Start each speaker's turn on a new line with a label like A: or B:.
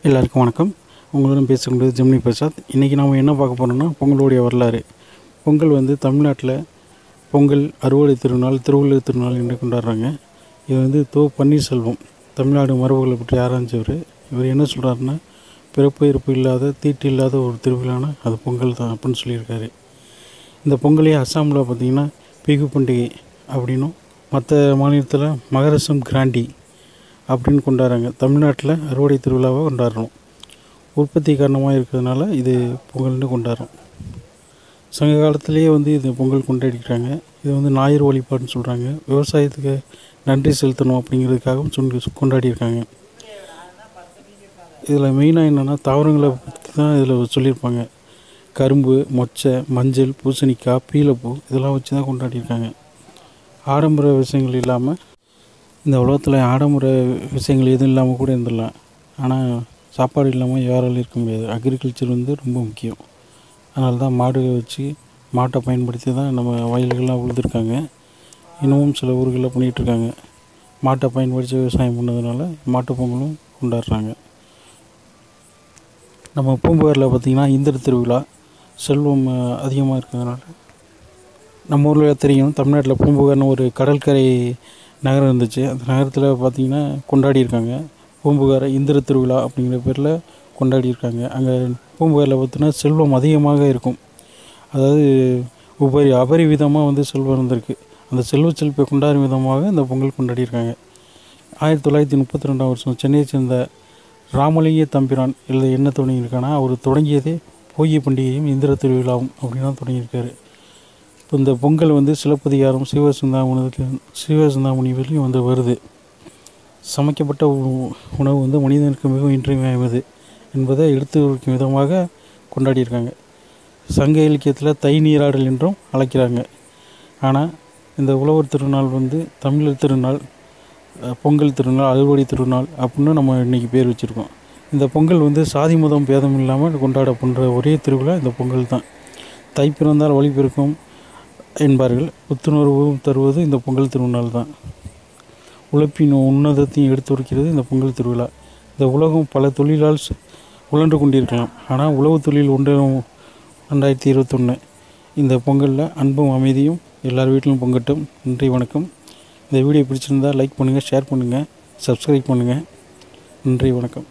A: எல்லாருக்கும் வணக்கம். உங்களுடன் பேசக்கூடியது ஜெமினி பிரசாத். இன்றைக்கி நாம் என்ன பார்க்க போகிறோம்னா பொங்கலுடைய வரலாறு. பொங்கல் வந்து தமிழ்நாட்டில் பொங்கல் அறுவடை திருநாள், திருவள்ளுவர் திருநாள் என்று கொண்டாடுறாங்க. இது பன்னீர்செல்வம் தமிழ்நாடு மரபுகளை பற்றி ஆராய்ஞ்சவர். இவர் என்ன சொல்கிறாருன்னா, பிறப்பு இறப்பு இல்லாத தீட்டு இல்லாத ஒரு திருவிழானா அது பொங்கல் தான் அப்படின்னு சொல்லியிருக்காரு. இந்த பொங்கலே அஸ்ஸாமில் பார்த்திங்கன்னா பிகு பண்டிகை அப்படின்னும், மற்ற மாநிலத்தில் மகர சங்கராந்தி அப்படின்னு கொண்டாடுறாங்க. தமிழ்நாட்டில் அறுவடை திருவிழாவை கொண்டாடுறோம். உற்பத்தி காரணமாக இருக்கிறதுனால இது பொங்கல்னு கொண்டாடுறோம். சங்க காலத்திலேயே இது பொங்கல் கொண்டாடிக்கிறாங்க. இது ஞாயிறு வழிபாடுன்னு சொல்கிறாங்க. விவசாயத்துக்கு நன்றி செலுத்தணும் அப்படிங்கிறதுக்காகவும் கொண்டாடியிருக்காங்க. இதில் மெயினாக என்னென்னா தாவரங்களை பற்றி தான் இதில் சொல்லியிருப்பாங்க. கரும்பு, மொச்சை, மஞ்சள், பூசணிக்காய், பீலைப்பூ இதெல்லாம் வச்சு தான் கொண்டாடியிருக்காங்க. ஆடம்பர விஷயங்கள் இல்லாமல், இந்த உலகத்தில் ஆடம்பர விஷயங்கள் எதுவும் இல்லாமல் கூட இருந்துடலாம். ஆனால் சாப்பாடு இல்லாமல் யாராலும் இருக்க முடியாது. அக்ரிகல்ச்சர் ரொம்ப முக்கியம். அதனால தான் மாட்டை பயன்படுத்தி தான் நம்ம வயல்கள்லாம் உழுதுருக்காங்க. இன்னமும் சில ஊர்களில் பண்ணிகிட்ருக்காங்க. மாட்டை பயன்படுத்தி விவசாயம் பண்ணதுனால மாட்டுப் பொங்கலும் கொண்டாடுறாங்க. நம்ம பூம்புகாரில் பார்த்திங்கன்னா இந்திர திருவிழா செல்வம் அதிகமாக இருக்கிறதுனால, நம்ம ஊரில் தெரியும், தமிழ்நாட்டில் பூம்புகார்னு ஒரு கடற்கரை நகரம் இருந்துச்சு. அந்த நகரத்தில் பார்த்திங்கன்னா கொண்டாடியிருக்காங்க. பூம்புகாரை இந்திர திருவிழா அப்படிங்கிற பேரில் கொண்டாடியிருக்காங்க. அங்கே பூம்புகாரில் பார்த்திங்கன்னா செல்வம் அதிகமாக இருக்கும். அதாவது அபரிவிதமாக செல்வம் இருந்திருக்கு. அந்த செல்வச்செழிப்பை கொண்டாடும் விதமாக இந்த பொங்கல் கொண்டாடியிருக்காங்க. 1932 சென்னையை சேர்ந்த ராமலிங்க தம்பிரான் என்ன தொடங்கியிருக்காங்கன்னா, அவர் தொடங்கியதே போகி பண்டிகையும் இந்திர திருவிழாவும் அப்படின்னு தான் தொடங்கியிருக்காரு. இப்போ இந்த பொங்கல் சிலப்பதிகாரம், சிவசிந்தாமணியிலையும் வருது. சமைக்கப்பட்ட உணவு மனிதனுக்கு மிகவும் இன்றியமையாதது என்பதை எடுத்து வைக்கும் விதமாக கொண்டாடியிருக்காங்க. சங்க இலக்கியத்தில் தை நீராடல் என்றும் அழைக்கிறாங்க. ஆனால் இந்த உழவர் திருநாள் தமிழர் திருநாள், பொங்கல் திருநாள், அறுவடை திருநாள் அப்படின்னு நம்ம இன்றைக்கி பேர் வச்சுருக்கோம். இந்த பொங்கல் சாதி மதம் பேதம் இல்லாமல் கொண்டாடப்படுற ஒரே திருவிழா இந்த பொங்கல் தான். தை பிறந்தால் வழி பிறக்கும் என்பார்கள். புத்துணர்வு தருவது இந்த பொங்கல் திருநாள் தான். உழைப்பின் உன்னதத்தையும் எடுத்துரைக்கிறது இந்த பொங்கல் திருவிழா. இந்த உலகம் பல தொழிலால் உழன்று கொண்டிருக்கலாம். ஆனால் உழவு தொழில் 2021 இந்த பொங்கலில் அன்பும் அமைதியும் எல்லார் வீட்டிலும் பொங்கட்டும். நன்றி, வணக்கம். இந்த வீடியோ பிடிச்சிருந்தால் லைக் பண்ணுங்கள், ஷேர் பண்ணுங்கள், சப்ஸ்கிரைப் பண்ணுங்கள். நன்றி, வணக்கம்.